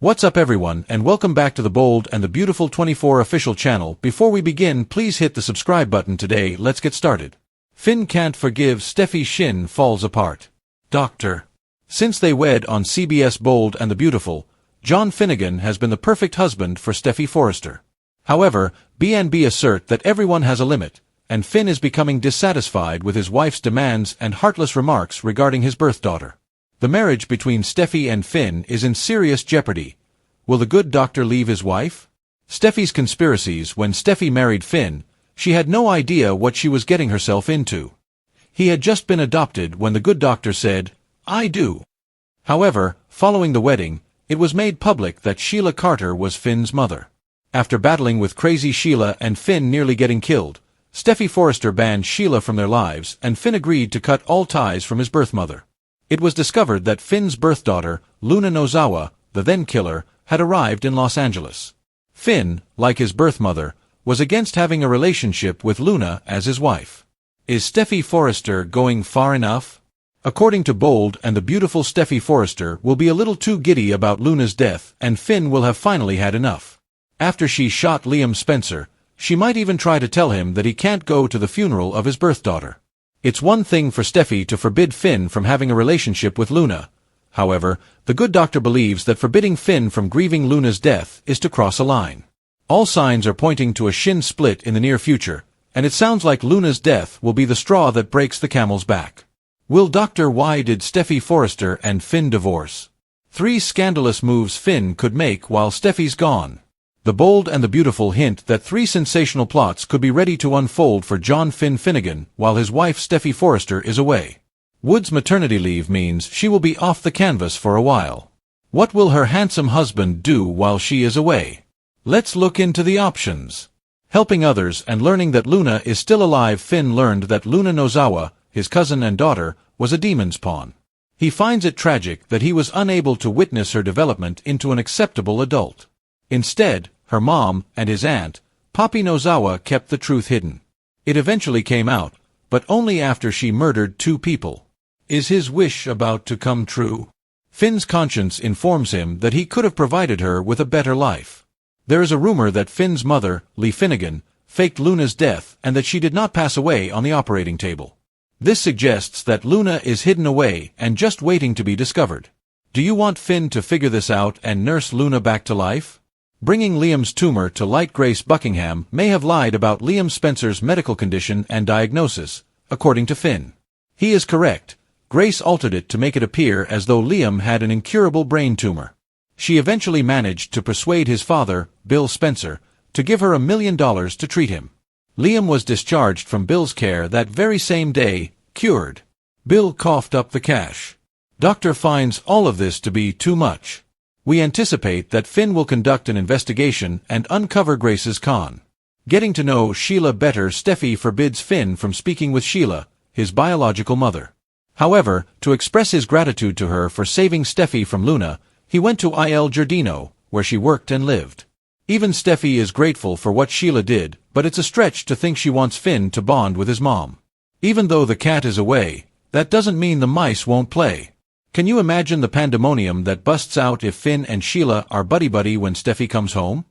What's up everyone, and welcome back to the Bold and the Beautiful 24 official channel. Before we begin, please hit the subscribe button today. Let's get started. Finn can't forgive Steffy. SINN falls apart. Doctor. Since they wed on CBS Bold and the Beautiful, John Finnegan has been the perfect husband for Steffy Forrester. However, B&B assert that everyone has a limit, and Finn is becoming dissatisfied with his wife's demands and heartless remarks regarding his birth daughter. The marriage between Steffy and Finn is in serious jeopardy. Will the good doctor leave his wife? Steffy's conspiracies. When Steffy married Finn, she had no idea what she was getting herself into. He had just been adopted when the good doctor said, "I do." However, following the wedding, it was made public that Sheila Carter was Finn's mother. After battling with crazy Sheila and Finn nearly getting killed, Steffy Forrester banned Sheila from their lives, and Finn agreed to cut all ties from his birth mother. It was discovered that Finn's birth daughter, Luna Nozawa, the then-killer, had arrived in Los Angeles. Finn, like his birth mother, was against having a relationship with Luna as his wife. Is Steffy Forrester going far enough? According to Bold and the Beautiful, Steffy Forrester will be a little too giddy about Luna's death, and Finn will have finally had enough. After she shot Liam Spencer, she might even try to tell him that he can't go to the funeral of his birth daughter. It's one thing for Steffy to forbid Finn from having a relationship with Luna. However, the good doctor believes that forbidding Finn from grieving Luna's death is to cross a line. All signs are pointing to a SINN split in the near future, and it sounds like Luna's death will be the straw that breaks the camel's back. Will Dr. Why did Steffy Forrester and Finn divorce? 3 scandalous moves Finn could make while Steffy's gone. The Bold and the Beautiful hint that 3 sensational plots could be ready to unfold for John Finnegan while his wife Steffy Forrester is away. Wood's maternity leave means she will be off the canvas for a while. What will her handsome husband do while she is away? Let's look into the options. Helping others and learning that Luna is still alive. Finn learned that Luna Nozawa, his cousin and daughter, was a demon's pawn. He finds it tragic that he was unable to witness her development into an acceptable adult. Instead, her mom and his aunt, Poppy Nozawa, kept the truth hidden. It eventually came out, but only after she murdered 2 people. Is his wish about to come true? Finn's conscience informs him that he could have provided her with a better life. There is a rumor that Finn's mother, Lee Finnegan, faked Luna's death and that she did not pass away on the operating table. This suggests that Luna is hidden away and just waiting to be discovered. Do you want Finn to figure this out and nurse Luna back to life? Bringing Liam's tumor to light. Grace Buckingham may have lied about Liam Spencer's medical condition and diagnosis, according to Finn. He is correct. Grace altered it to make it appear as though Liam had an incurable brain tumor. She eventually managed to persuade his father, Bill Spencer, to give her $1 million to treat him. Liam was discharged from Bill's care that very same day, cured. Bill coughed up the cash. Doctor finds all of this to be too much. We anticipate that Finn will conduct an investigation and uncover Grace's con. Getting to know Sheila better. Steffy forbids Finn from speaking with Sheila, his biological mother. However, to express his gratitude to her for saving Steffy from Luna, he went to Il Giardino, where she worked and lived. Even Steffy is grateful for what Sheila did, but it's a stretch to think she wants Finn to bond with his mom. Even though the cat is away, that doesn't mean the mice won't play. Can you imagine the pandemonium that busts out if Finn and Sheila are buddy-buddy when Steffy comes home?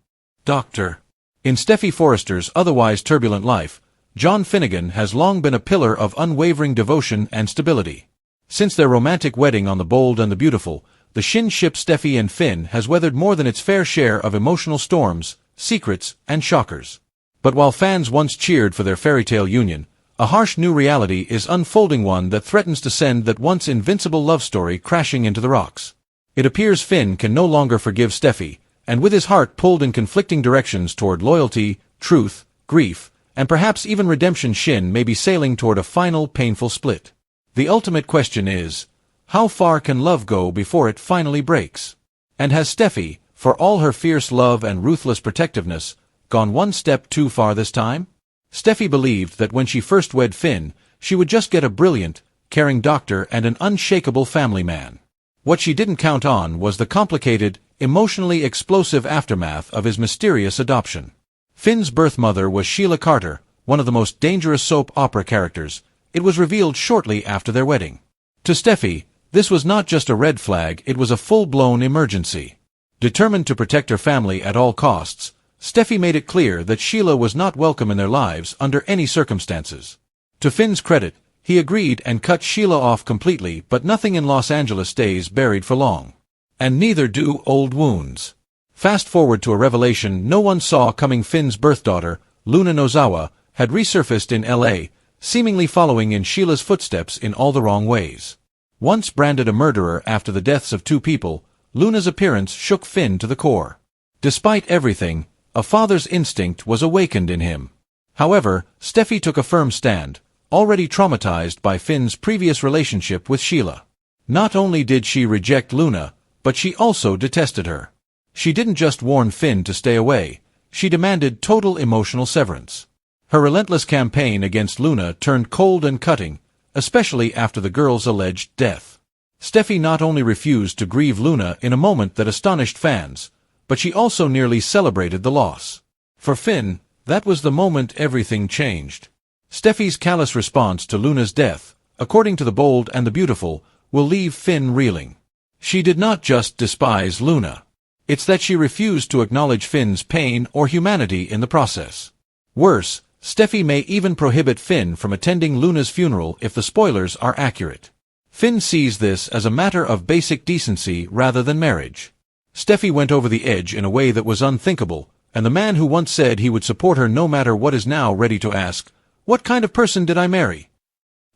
Doctor. In Steffy Forrester's otherwise turbulent life, John Finnegan has long been a pillar of unwavering devotion and stability. Since their romantic wedding on the Bold and the Beautiful, the SINN ship Steffy and Finn has weathered more than its fair share of emotional storms, secrets, and shockers. But while fans once cheered for their fairy-tale union, a harsh new reality is unfolding, one that threatens to send that once invincible love story crashing into the rocks. It appears Finn can no longer forgive Steffy, and with his heart pulled in conflicting directions toward loyalty, truth, grief, and perhaps even redemption, SINN may be sailing toward a final painful split. The ultimate question is, how far can love go before it finally breaks? And has Steffy, for all her fierce love and ruthless protectiveness, gone one step too far this time? Steffy believed that when she first wed Finn, she would just get a brilliant, caring doctor and an unshakable family man. What she didn't count on was the complicated, emotionally explosive aftermath of his mysterious adoption. Finn's birth mother was Sheila Carter, one of the most dangerous soap opera characters. It was revealed shortly after their wedding. To Steffy, this was not just a red flag, it was a full-blown emergency. Determined to protect her family at all costs, Steffy made it clear that Sheila was not welcome in their lives under any circumstances. To Finn's credit, he agreed and cut Sheila off completely, but nothing in Los Angeles stays buried for long. And neither do old wounds. Fast forward to a revelation no one saw coming. Finn's birth daughter, Luna Nozawa, had resurfaced in L.A., seemingly following in Sheila's footsteps in all the wrong ways. Once branded a murderer after the deaths of 2 people, Luna's appearance shook Finn to the core. Despite everything, a father's instinct was awakened in him. However, Steffy took a firm stand, already traumatized by Finn's previous relationship with Sheila. Not only did she reject Luna, but she also detested her. She didn't just warn Finn to stay away, she demanded total emotional severance. Her relentless campaign against Luna turned cold and cutting, especially after the girl's alleged death. Steffy not only refused to grieve Luna in a moment that astonished fans, but she also nearly celebrated the loss. For Finn, that was the moment everything changed. Steffy's callous response to Luna's death, according to The Bold and the Beautiful, will leave Finn reeling. She did not just despise Luna. It's that she refused to acknowledge Finn's pain or humanity in the process. Worse, Steffy may even prohibit Finn from attending Luna's funeral if the spoilers are accurate. Finn sees this as a matter of basic decency rather than marriage. Steffy went over the edge in a way that was unthinkable, and the man who once said he would support her no matter what is now ready to ask, "What kind of person did I marry?"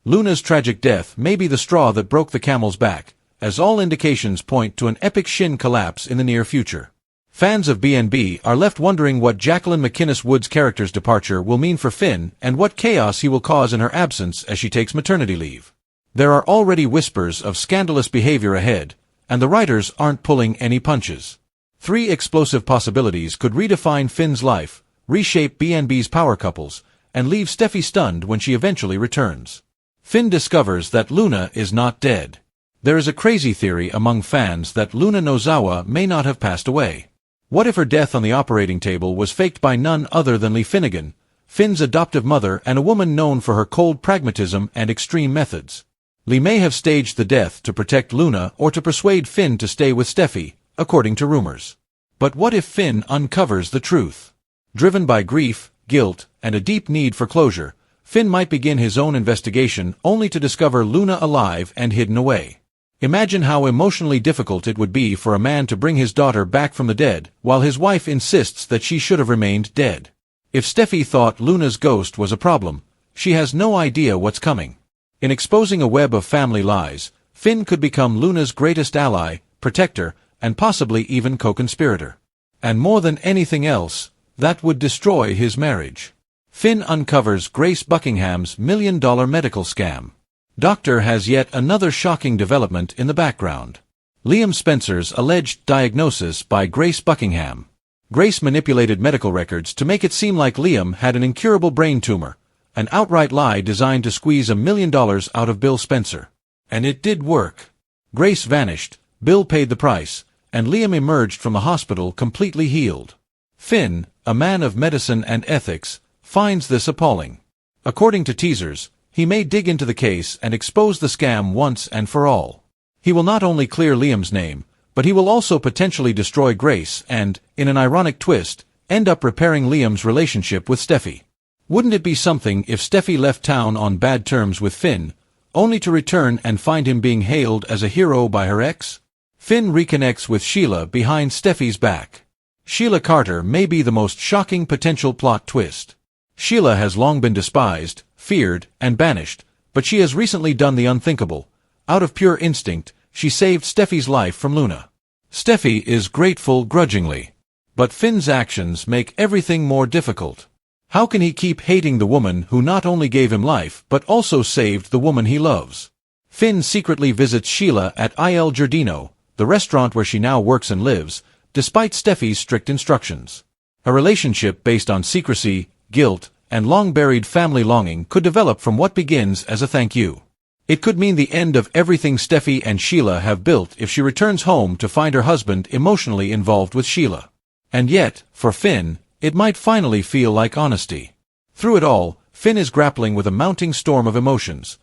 Luna's tragic death may be the straw that broke the camel's back, as all indications point to an epic SINN collapse in the near future. Fans of B&B are left wondering what Jacqueline MacInnes Wood's character's departure will mean for Finn and what chaos he will cause in her absence as she takes maternity leave. There are already whispers of scandalous behavior ahead, and the writers aren't pulling any punches. 3 explosive possibilities could redefine Finn's life, reshape B&B's power couples, and leave Steffy stunned when she eventually returns. Finn discovers that Luna is not dead. There is a crazy theory among fans that Luna Nozawa may not have passed away. What if her death on the operating table was faked by none other than Lee Finnegan, Finn's adoptive mother and a woman known for her cold pragmatism and extreme methods? Lee may have staged the death to protect Luna or to persuade Finn to stay with Steffy, according to rumors. But what if Finn uncovers the truth? Driven by grief, guilt, and a deep need for closure, Finn might begin his own investigation only to discover Luna alive and hidden away. Imagine how emotionally difficult it would be for a man to bring his daughter back from the dead while his wife insists that she should have remained dead. If Steffy thought Luna's ghost was a problem, she has no idea what's coming. In exposing a web of family lies, Finn could become Luna's greatest ally, protector, and possibly even co-conspirator. And more than anything else, that would destroy his marriage. Finn uncovers Grace Buckingham's $1 million medical scam. Doctor has yet another shocking development in the background. Liam Spencer's alleged diagnosis by Grace Buckingham. Grace manipulated medical records to make it seem like Liam had an incurable brain tumor, an outright lie designed to squeeze $1 million out of Bill Spencer. And it did work. Grace vanished, Bill paid the price, and Liam emerged from the hospital completely healed. Finn, a man of medicine and ethics, finds this appalling. According to teasers, he may dig into the case and expose the scam once and for all. He will not only clear Liam's name, but he will also potentially destroy Grace and, in an ironic twist, end up repairing Liam's relationship with Steffy. Wouldn't it be something if Steffy left town on bad terms with Finn, only to return and find him being hailed as a hero by her ex? Finn reconnects with Sheila behind Steffy's back. Sheila Carter may be the most shocking potential plot twist. Sheila has long been despised, feared, and banished, but she has recently done the unthinkable. Out of pure instinct, she saved Steffy's life from Luna. Steffy is grateful grudgingly. But Finn's actions make everything more difficult. How can he keep hating the woman who not only gave him life but also saved the woman he loves? Finn secretly visits Sheila at Il Giardino, the restaurant where she now works and lives, despite Steffy's strict instructions. A relationship based on secrecy, guilt, and long-buried family longing could develop from what begins as a thank you. It could mean the end of everything Steffy and Sheila have built if she returns home to find her husband emotionally involved with Sheila. And yet, for Finn, it might finally feel like honesty. Through it all, Finn is grappling with a mounting storm of emotions.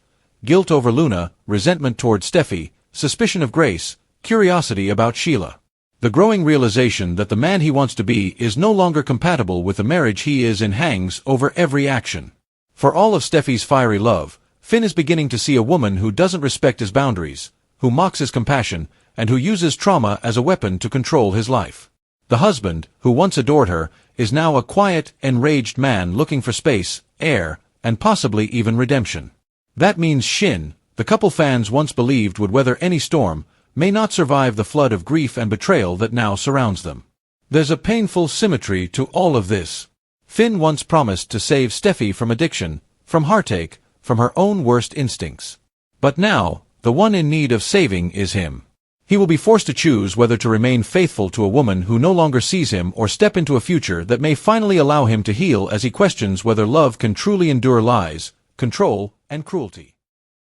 Guilt over Luna, resentment toward Steffy, suspicion of Grace, curiosity about Sheila. The growing realization that the man he wants to be is no longer compatible with the marriage he is in hangs over every action. For all of Steffy's fiery love, Finn is beginning to see a woman who doesn't respect his boundaries, who mocks his compassion, and who uses trauma as a weapon to control his life. The husband, who once adored her, is now a quiet, enraged man looking for space, air, and possibly even redemption. That means SINN, the couple fans once believed would weather any storm, may not survive the flood of grief and betrayal that now surrounds them. There's a painful symmetry to all of this. Finn once promised to save Steffy from addiction, from heartache, from her own worst instincts. But now, the one in need of saving is him. He will be forced to choose whether to remain faithful to a woman who no longer sees him or step into a future that may finally allow him to heal as he questions whether love can truly endure lies, control, and cruelty.